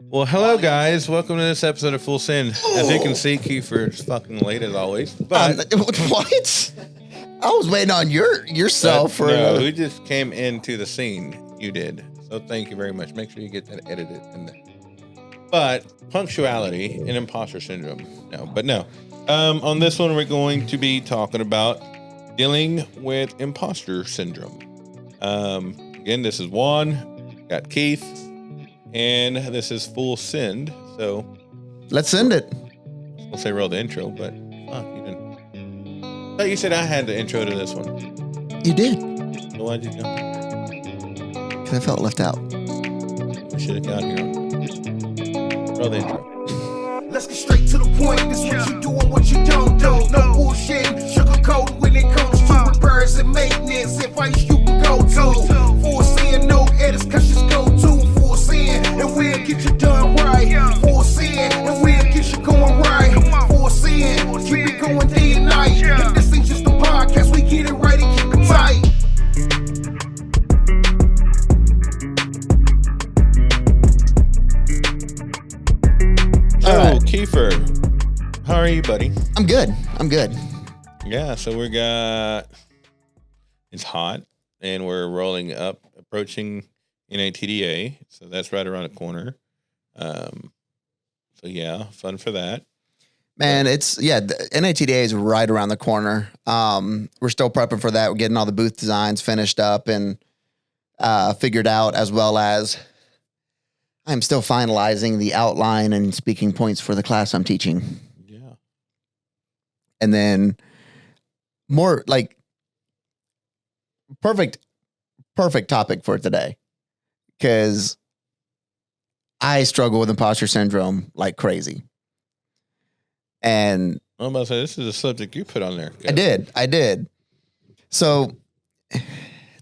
Well, hello guys. Welcome to this episode of Full Send. As you can see, Kiefer is fucking late as always. But What? I was waiting on yourself for no, another. who just came into the scene? You did. So thank you very much. Make sure you get that edited in there. But punctuality and imposter syndrome. No. On this one, we're going to be talking about dealing with imposter syndrome. Again, this is Juan, got Keith, and this is Full Send. So Let's send it. I'll say roll the intro, but fuck, you didn't. I thought you said I had the intro to this one. You did. So why'd you jump? Because I felt left out. We should have got here. Roll the intro. Let's get straight to the point. This what you do and what you don't do. No bullshit, sugarcoat when it comes to repairs and maintenance. Advice you can go to. For sin, no edits, cause just go to. For sin, and we'll get you done right. For sin, and we'll get you going right. For sin, keep it going day and night. If this ain't just a podcast, we get it right and keep it tight. So, right. Kiefer, how are you, buddy? I'm good. Yeah, so it's hot, and we're rolling up, approaching NATDA, so that's right around the corner. So yeah, fun for that. Man, the NATDA is right around the corner. We're still prepping for that. We're getting all the booth designs finished up and figured out, as well as I'm still finalizing the outline and speaking points for the class I'm teaching. Yeah. And then more like perfect topic for today, because I struggle with imposter syndrome like crazy. And I'm about to say, this is a subject you put on there. I did. So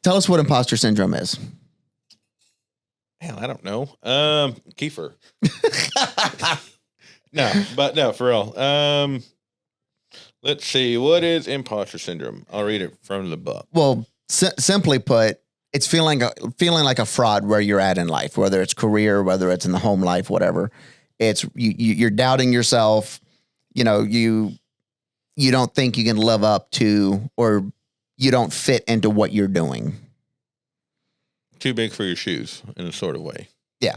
tell us what imposter syndrome is. Hell, I don't know. Kiefer. No, for real. Let's see. What is imposter syndrome? I'll read it from the book. Well, simply put, it's feeling like a fraud where you're at in life, whether it's career, whether it's in the home life, whatever. It's you're doubting yourself. You know, you don't think you can live up to, or you don't fit into what you're doing. Too big for your shoes in a sort of way. Yeah.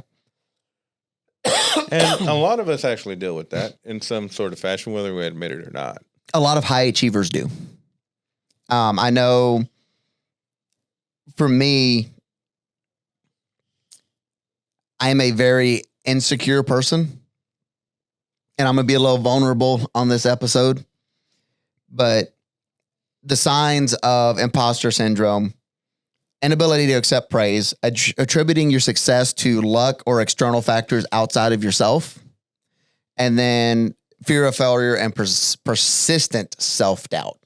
And a lot of us actually deal with that in some sort of fashion, whether we admit it or not. A lot of high achievers do. I know for me, I'm a very insecure person, and I'm going to be a little vulnerable on this episode, but the signs of imposter syndrome: inability to accept praise, attributing your success to luck or external factors outside of yourself, and then fear of failure and persistent self-doubt.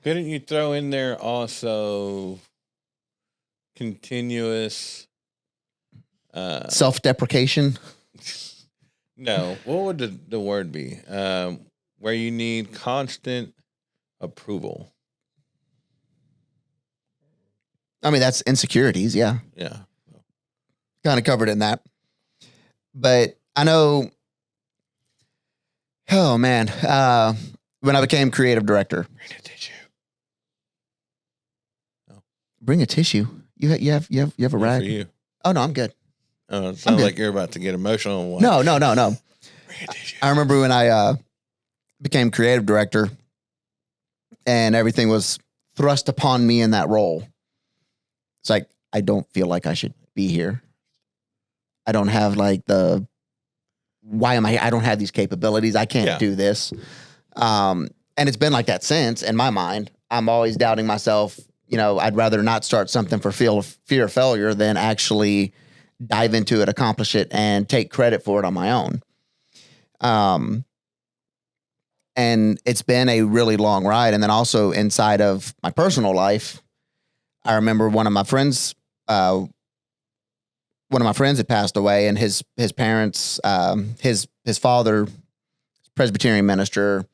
Couldn't you throw in there also continuous Self-deprecation? No, what would the word be? Where you need constant approval. I mean, that's insecurities. Yeah. Yeah. Kind of covered in that. But I know, oh man, when I became creative director. Bring a tissue. Bring a tissue. You have a rag? For you. Oh no, I'm good. Oh, it sounds like you're about to get emotional. No. Bring a tissue. I remember when I became creative director and everything was thrust upon me in that role. It's like, I don't feel like I should be here. I don't have like I don't have these capabilities. I can't do this. And it's been like that since. In my mind, I'm always doubting myself. You know, I'd rather not start something for fear of failure than actually dive into it, accomplish it, and take credit for it on my own. And it's been a really long ride. And then also inside of my personal life, I remember one of my friends had passed away, and his parents, his father, Presbyterian minister,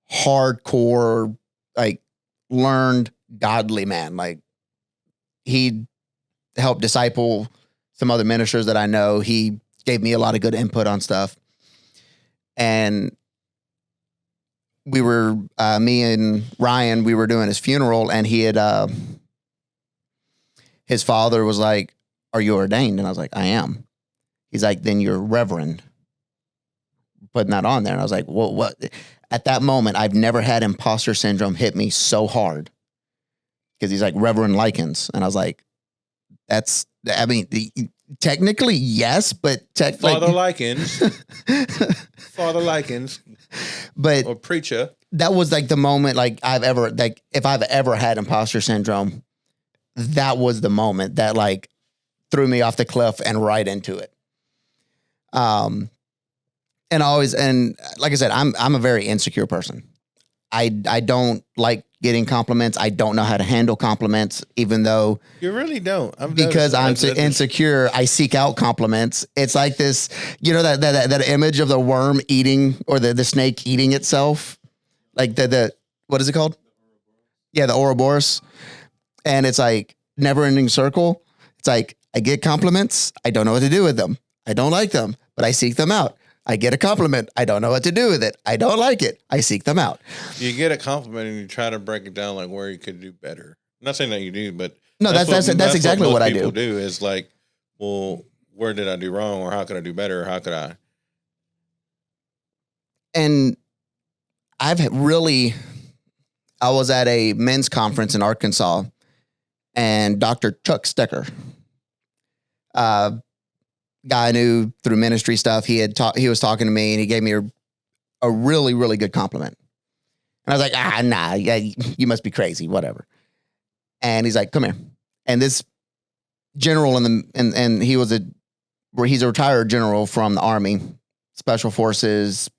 hardcore, like learned godly man. Like he helped disciple some other ministers that I know. He gave me a lot of good input on stuff. And we were, me and Ryan, we were doing his funeral, and he had, his father was like, "Are you ordained?" And I was like, "I am." He's like, "Then you're reverend." Putting that on there. And I was like, "Well, what?" At that moment, I've never had imposter syndrome hit me so hard. Because he's like, "Reverend Likens." And I was like, technically, yes, but Father Likens. Father Likens. But or preacher. That was like the moment, like if I've ever had imposter syndrome, that was the moment that like threw me off the cliff and right into it. And like I said, I'm a very insecure person. I don't like getting compliments. I don't know how to handle compliments, even though you really don't. Because I'm insecure. I seek out compliments. It's like this, that image of the worm eating or the snake eating itself, like the what is it called? Yeah, the Ouroboros. And it's like never ending circle. It's like I get compliments. I don't know what to do with them. I don't like them, but I seek them out. I get a compliment. I don't know what to do with it. I don't like it. I seek them out. You get a compliment and you try to break it down like where you could do better. I'm not saying that you do, but no, that's exactly what I do. People do is like, well, where did I do wrong, or how could I do better, or how could I? And I was at a men's conference in Arkansas, and Dr. Chuck Stecker, guy I knew through ministry stuff, he was talking to me, and he gave me a really, really good compliment. And I was like, nah, yeah, you must be crazy, whatever. And he's like, "Come here." And this general and he's a retired general from the Army, Special Forces,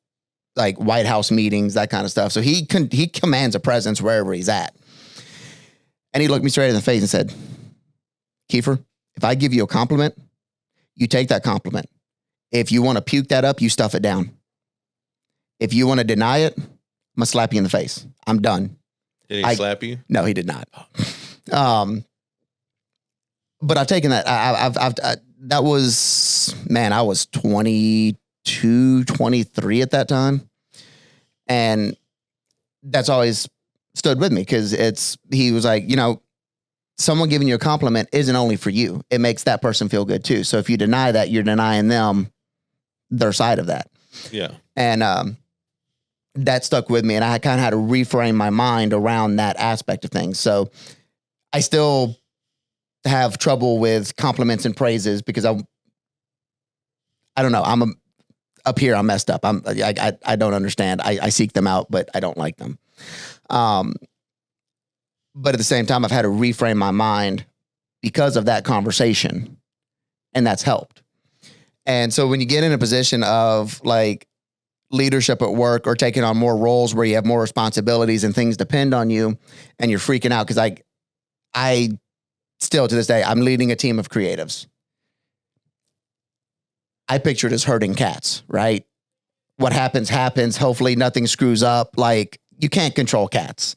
like White House meetings, that kind of stuff. So he commands a presence wherever he's at. And he looked me straight in the face and said, "Kiefer, if I give you a compliment, you take that compliment. If you want to puke that up, you stuff it down. If you want to deny it, I'm going to slap you in the face. I'm done." Did he slap you? No, he did not. But I've taken that. That was, man, I was 22, 23 at that time. And that's always stood with me because he was like, someone giving you a compliment isn't only for you. It makes that person feel good too. So if you deny that, you're denying them their side of that. Yeah. And that stuck with me. And I kind of had to reframe my mind around that aspect of things. So I still have trouble with compliments and praises because I don't know. Up here, I'm messed up. I don't understand. I seek them out, but I don't like them. But at the same time, I've had to reframe my mind because of that conversation, and that's helped. And so when you get in a position of like leadership at work or taking on more roles where you have more responsibilities and things depend on you and you're freaking out, because I still to this day, I'm leading a team of creatives. I picture it as herding cats, right? What happens. Hopefully nothing screws up. Like, you can't control cats.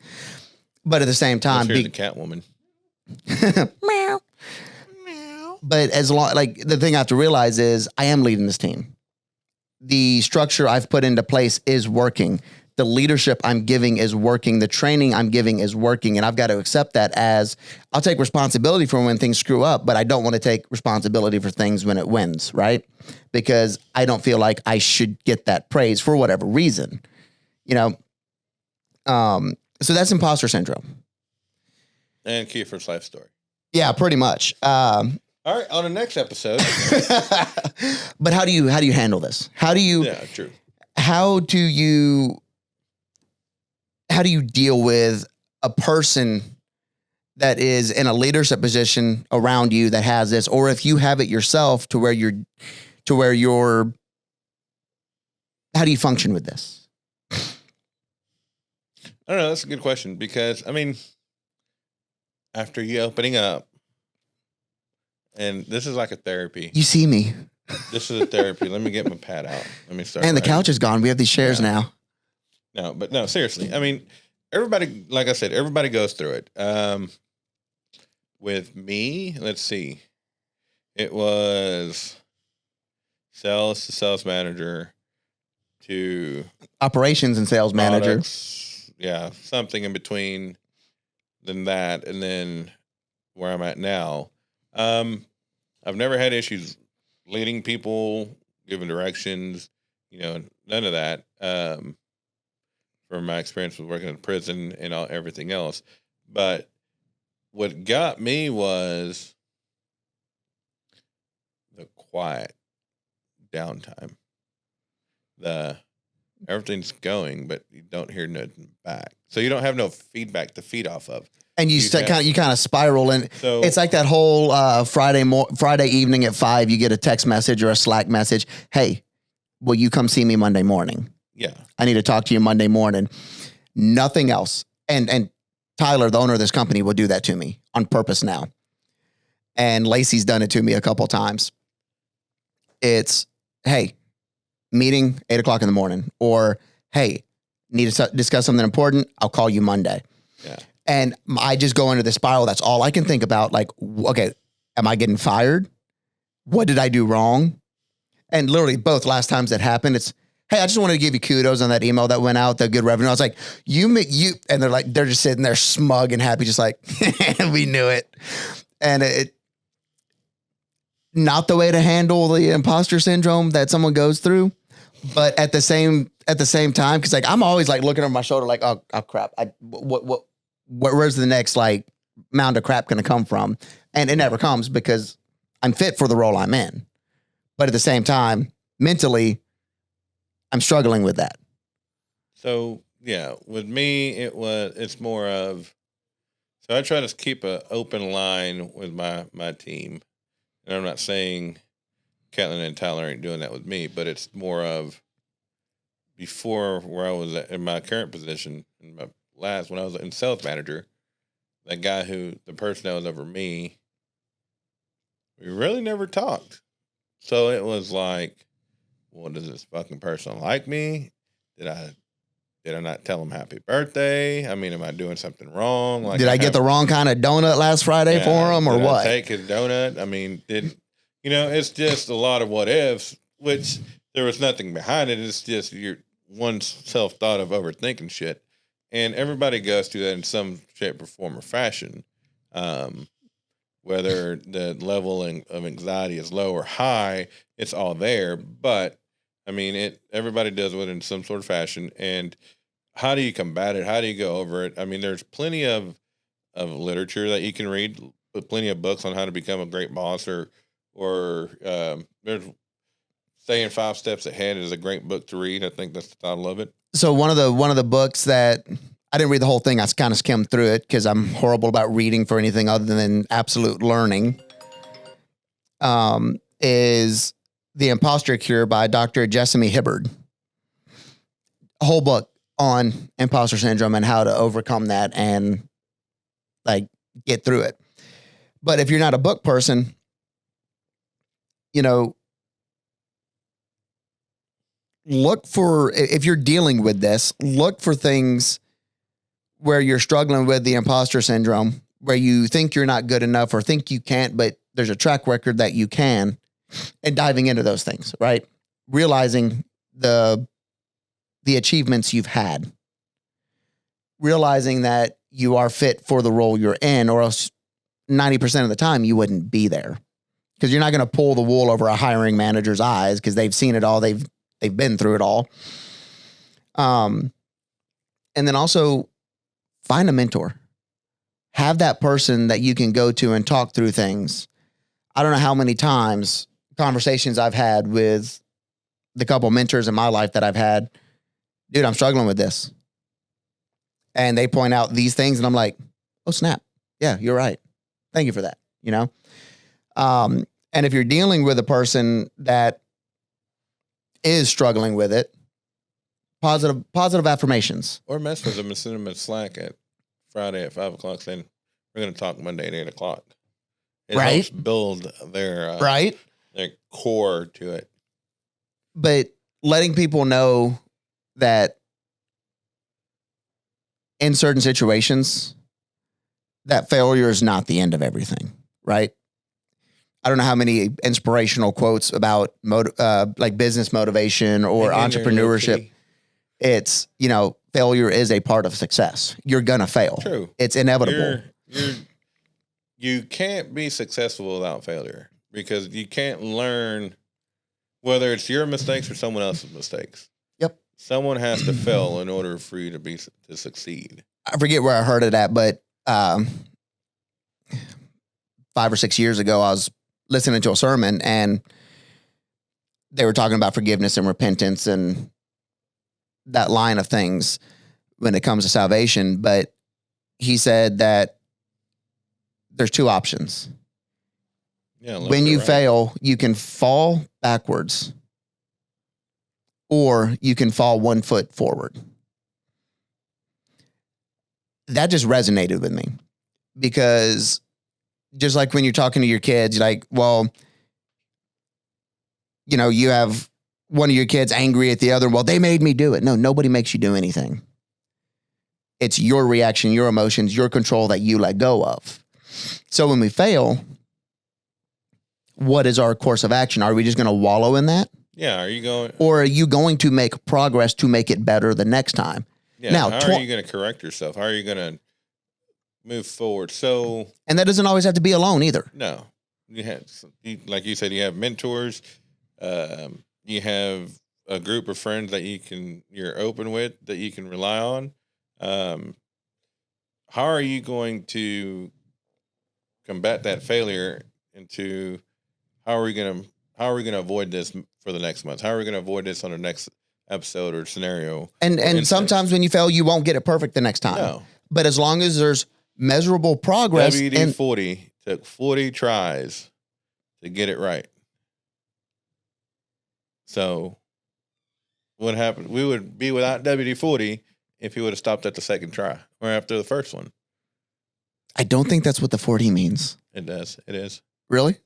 But at the same time, the cat woman. Meow. Meow. But the thing I have to realize is I am leading this team. The structure I've put into place is working. The leadership I'm giving is working. The training I'm giving is working. And I've got to accept that as I'll take responsibility for when things screw up, but I don't want to take responsibility for things when it wins, right? Because I don't feel like I should get that praise for whatever reason, So that's imposter syndrome. And Kiefer's life story. Yeah, pretty much. All right, on the next episode. But how do you handle this? Yeah, true. How do you deal with a person that is in a leadership position around you that has this, or if you have it yourself how do you function with this? I don't know. That's a good question because, after you opening up, and this is like a therapy. You see me. This is a therapy. Let me get my pad out. Let me start. And the couch is gone. We have these chairs now. No, seriously. Everybody, like I said, everybody goes through it. With me, let's see. It was sales to sales manager to Operations and sales manager. products, yeah, something in between than that, and then where I'm at now. I've never had issues leading people, giving directions, none of that. From my experience with working in prison and everything else. But what got me was the quiet downtime. Everything's going, but you don't hear nothing back. So you don't have no feedback to feed off of. And you kind of spiral in. So it's like that whole Friday evening at 5, you get a text message or a Slack message. Hey, will you come see me Monday morning? Yeah. I need to talk to you Monday morning. Nothing else. And Tyler, the owner of this company, will do that to me on purpose now. And Lacey's done it to me a couple of times. It's, hey, meeting 8 o'clock in the morning, or hey, need to discuss something important. I'll call you Monday. Yeah. And I just go into the spiral. That's all I can think about. Like, okay, am I getting fired? What did I do wrong? And literally both last times that happened, it's, hey, I just wanted to give you kudos on that email that went out, the good revenue. I was like, you, and they're just sitting there smug and happy, just like, we knew it. And it, not the way to handle the imposter syndrome that someone goes through, but at the same time, because like I'm always like looking over my shoulder, like, oh crap, where's the next like mound of crap going to come from? And it never comes because I'm fit for the role I'm in. But at the same time, mentally, I'm struggling with that. So yeah, with me, it's more of, so I try to keep an open line with my team. And I'm not saying Caitlin and Tyler ain't doing that with me, but it's more of before where I was in my current position, in my last, when I was in sales manager, the person that was over me, we really never talked. So it was like, well, does this fucking person like me? Did I not tell him happy birthday? I mean, am I doing something wrong? Like, did I get the wrong kind of donut last Friday for him, or what? Take his donut. I mean, it's just a lot of what ifs, which there was nothing behind it. It's just your one self thought of overthinking shit, and everybody goes through that in some shape or form or fashion. Whether the level of anxiety is low or high, it's all there. But I mean, everybody does it in some sort of fashion. And how do you combat it? How do you go over it? I mean, there's plenty of literature that you can read, plenty of books on how to become a great boss, or there's Staying 5 Steps Ahead is a great book to read. I think that's the title of it. So one of the books that I didn't read the whole thing, I kind of skimmed through it because I'm horrible about reading for anything other than absolute learning, is The Imposter Cure by Dr. Jessamy Hibbard. A whole book on imposter syndrome and how to overcome that and like get through it. But if you're not a book person, look for, if you're dealing with this, look for things where you're struggling with the imposter syndrome, where you think you're not good enough or think you can't, but there's a track record that you can, and diving into those things, right? Realizing the achievements you've had, realizing that you are fit for the role you're in, or else 90% of the time you wouldn't be there, because you're not going to pull the wool over a hiring manager's eyes because they've seen it all. They've been through it all. And then also find a mentor, have that person that you can go to and talk through things. I don't know how many times conversations I've had with the couple mentors in my life that I've had. Dude, I'm struggling with this. And they point out these things and I'm like, oh snap. Yeah, you're right. Thank you for that. And if you're dealing with a person that is struggling with it, positive affirmations. Or mess with them and send them a Slack at Friday at 5 o'clock saying, we're going to talk Monday at 8 o'clock. It helps build their core to it. But letting people know that in certain situations, that failure is not the end of everything, right? I don't know how many inspirational quotes about like business motivation or entrepreneurship. It's, failure is a part of success. You're going to fail. True. It's inevitable. You can't be successful without failure because you can't learn whether it's your mistakes or someone else's mistakes. Yep. Someone has to fail in order for you to succeed. I forget where I heard it at, but 5 or 6 years ago, I was listening to a sermon and they were talking about forgiveness and repentance and that line of things when it comes to salvation. But he said that there's two options. Yeah, when you fail, you can fall backwards or you can fall 1 foot forward. That just resonated with me because just like when you're talking to your kids, you're like, well, you have one of your kids angry at the other. Well, they made me do it. No, nobody makes you do anything. It's your reaction, your emotions, your control that you let go of. So when we fail, what is our course of action? Are we just going to wallow in that? Yeah. Or are you going to make progress to make it better the next time? Yeah. Now, how are you going to correct yourself? How are you going to move forward? And that doesn't always have to be alone either. No, like you said, you have mentors. You have a group of friends that you're open with that you can rely on. How are you going to combat that failure into how are we going to avoid this for the next month? How are we going to avoid this on the next episode or scenario? And sometimes when you fail, you won't get it perfect the next time. No. But as long as there's measurable progress. WD-40 took 40 tries to get it right. So what happened? We would be without WD-40 if he would have stopped at the second try or after the first one. I don't think that's what the 40 means. It does. It is. Really?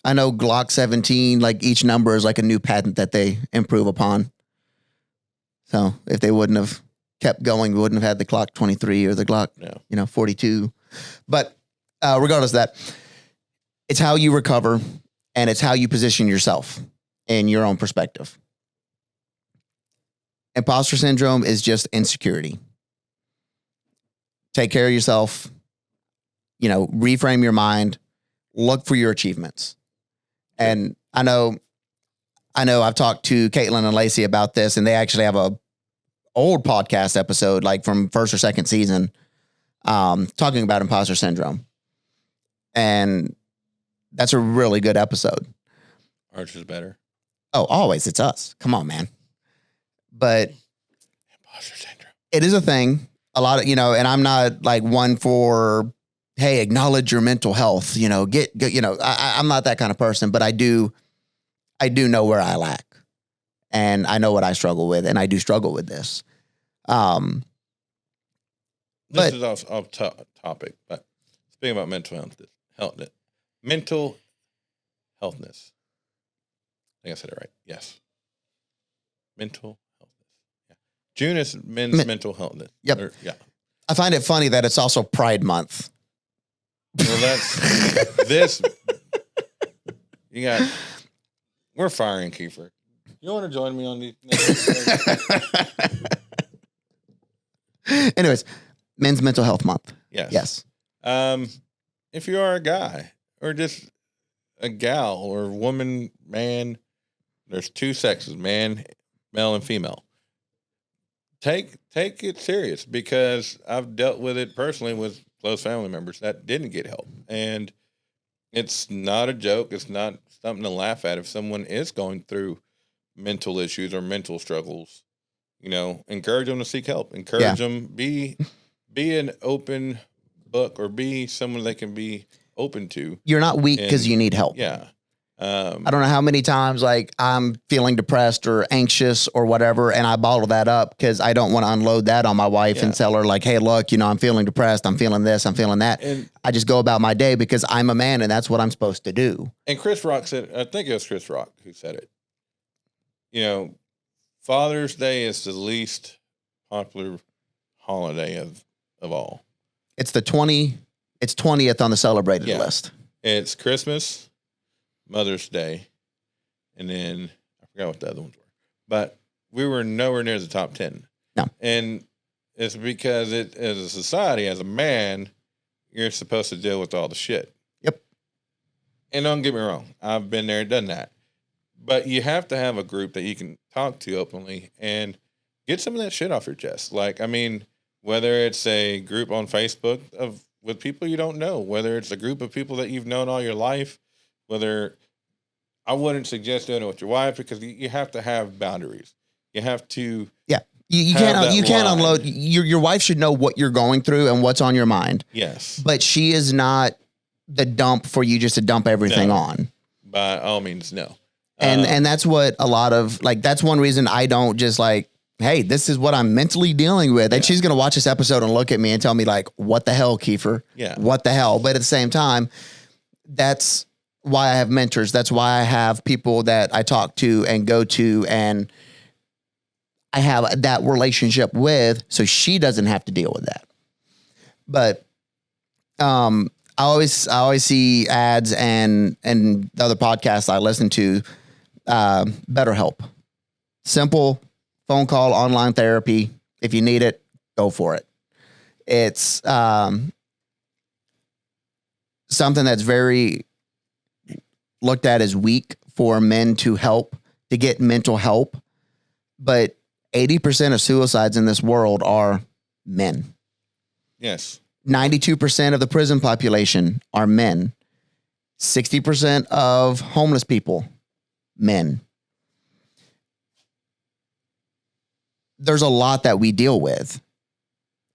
I know Glock 17, like each number is like a new patent that they improve upon. So if they wouldn't have kept going, we wouldn't have had the Glock 23 or the Glock, 42. But regardless of that, it's how you recover and it's how you position yourself in your own perspective. Imposter syndrome is just insecurity. Take care of yourself, reframe your mind, look for your achievements. And I know I've talked to Caitlin and Lacey about this, and they actually have a old podcast episode, like from first or second season, talking about imposter syndrome. And that's a really good episode. Ours is better. Oh, always. It's us. Come on, man. But imposter syndrome. It is a thing. A lot of, and I'm not like one for, hey, acknowledge your mental health, I'm not that kind of person, but I do know where I lack and I know what I struggle with, and I do struggle with this. This is off topic, but speaking about mental healthness, I think I said it right. Yes. Mental healthness. Yeah. June is men's mental healthness. Yep. I find it funny that it's also Pride Month. Well, that's this. We're firing Kiefer. You want to join me on these? Anyways, Men's Mental Health Month. Yes. If you are a guy or just a gal or woman, man, there's two sexes, male and female. Take it serious, because I've dealt with it personally with close family members that didn't get help. And it's not a joke. It's not something to laugh at. If someone is going through mental issues or mental struggles, encourage them to seek help. Encourage them, be an open book, or be someone they can be open to. You're not weak because you need help. Yeah. I don't know how many times like I'm feeling depressed or anxious or whatever, and I bottle that up because I don't want to unload that on my wife and tell her like, hey, look, I'm feeling depressed. I'm feeling this. I'm feeling that. And I just go about my day because I'm a man and that's what I'm supposed to do. And Chris Rock said, I think it was Chris Rock who said it. Father's Day is the least popular holiday of all. It's 20th on the celebrated list. It's Christmas, Mother's Day, and then I forgot what the other ones were. But we were nowhere near the top 10. No. And it's because as a society, as a man, you're supposed to deal with all the shit. Yep. And don't get me wrong, I've been there and done that. But you have to have a group that you can talk to openly and get some of that shit off your chest. Like, I mean, whether it's a group on Facebook with people you don't know, whether it's a group of people that you've known all your life, whether I wouldn't suggest doing it with your wife because you have to have boundaries. You have to. Yeah. You can't unload. Your wife should know what you're going through and what's on your mind. Yes. But she is not the dump for you just to dump everything on. By all means, no. And that's what a lot of, like, that's one reason I don't just like, hey, this is what I'm mentally dealing with. And she's going to watch this episode and look at me and tell me like, what the hell, Kiefer? Yeah. What the hell? But at the same time, that's why I have mentors. That's why I have people that I talk to and go to and I have that relationship with, so she doesn't have to deal with that. But I always see ads and the other podcasts I listen to, BetterHelp. Simple phone call, online therapy. If you need it, go for it. It's something that's very looked at as weak for men to get mental help. But 80% of suicides in this world are men. Yes. 92% of the prison population are men. 60% of homeless people, men. There's a lot that we deal with.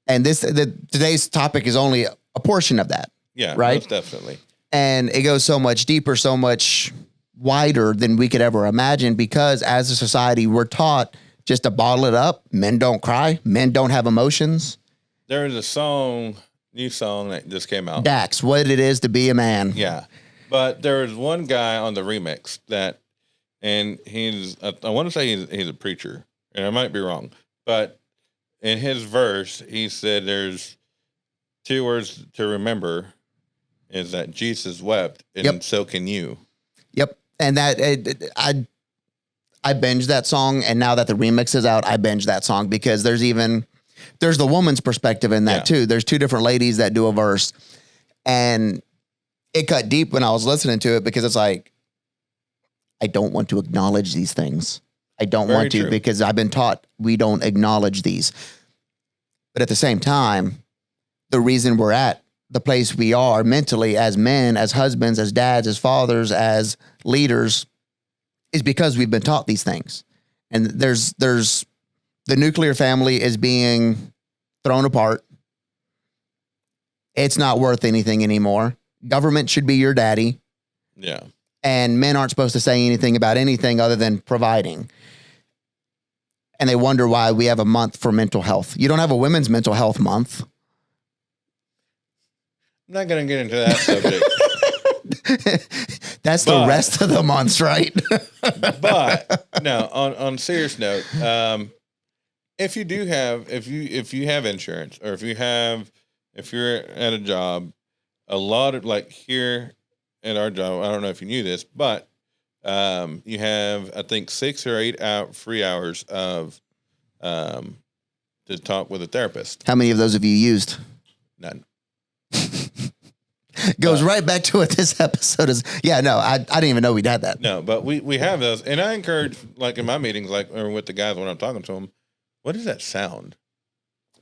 And today's topic is only a portion of that. Yeah, right? Most definitely. And it goes so much deeper, so much wider than we could ever imagine because as a society, we're taught just to bottle it up. Men don't cry. Men don't have emotions. There is a new song that just came out. Dax, what it is to be a man. Yeah. But there was one guy on the remix and I want to say he's a preacher, and I might be wrong, but in his verse, he said there's 2 words to remember is that Jesus wept and so can you. Yep. And that I binged that song, and now that the remix is out, I binged that song because there's the woman's perspective in that too. There's 2 different ladies that do a verse, and it cut deep when I was listening to it because it's like, I don't want to acknowledge these things. I don't want to because I've been taught we don't acknowledge these. But at the same time, the reason we're at the place we are mentally as men, as husbands, as dads, as fathers, as leaders is because we've been taught these things. And there's the nuclear family is being thrown apart. It's not worth anything anymore. Government should be your daddy. Yeah. And men aren't supposed to say anything about anything other than providing. And they wonder why we have a month for mental health. You don't have a women's mental health month. I'm not going to get into that subject. That's the rest of the months, right? But no, on serious note, if you have insurance, or if you're at a job, a lot of, like here at our job, I don't know if you knew this, but you have, I think, 6 or 8 free hours of to talk with a therapist. How many of those have you used? None. Goes right back to what this episode is. Yeah, no, I didn't even know we'd had that. No, but we have those. And I encourage, like in my meetings, like or with the guys when I'm talking to them, what does that sound?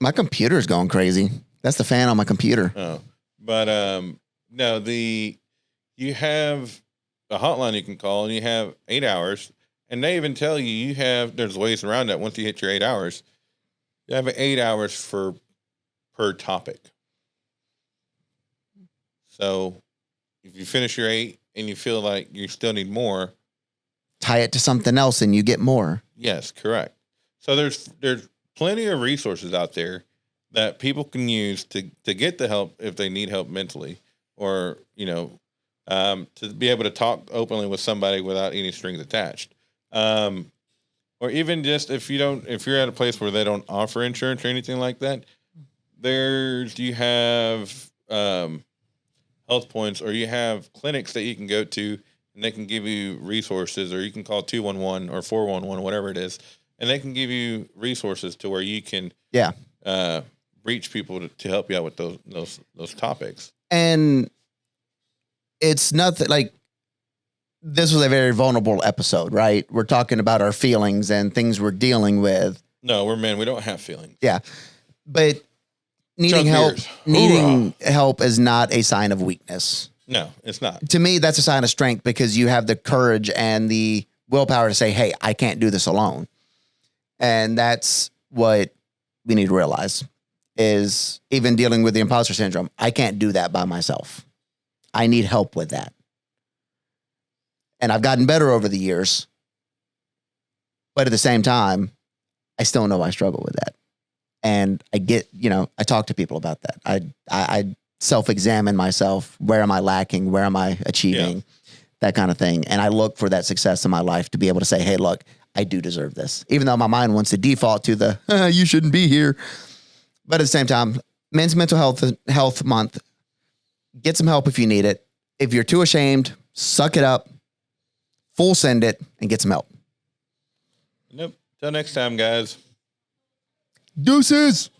My computer's going crazy. That's the fan on my computer. Oh, but no, you have a hotline you can call, and you have 8 hours, and they even tell you there's ways around that. Once you hit your 8 hours, you have 8 hours per topic. So if you finish your 8 and you feel like you still need more, tie it to something else and you get more. Yes, correct. So there's plenty of resources out there that people can use to get the help if they need help mentally, or to be able to talk openly with somebody without any strings attached. Or even just if you're at a place where they don't offer insurance or anything like that, you have health points, or you have clinics that you can go to and they can give you resources, or you can call 211 or 411, whatever it is, and they can give you resources to where you can reach people to help you out with those topics. And it's nothing like, this was a very vulnerable episode, right? We're talking about our feelings and things we're dealing with. No, we're men. We don't have feelings. Yeah. But needing help is not a sign of weakness. No, it's not. To me, that's a sign of strength, because you have the courage and the willpower to say, hey, I can't do this alone. And that's what we need to realize, is even dealing with the imposter syndrome. I can't do that by myself. I need help with that. And I've gotten better over the years. But at the same time, I still know I struggle with that. And I get, I talk to people about that. I self-examine myself. Where am I lacking? Where am I achieving? That kind of thing. And I look for that success in my life to be able to say, hey, look, I do deserve this. Even though my mind wants to default to the, you shouldn't be here. But at the same time, Men's Mental Health Month, get some help if you need it. If you're too ashamed, suck it up, full send it, and get some help. Nope. Till next time, guys. Deuces.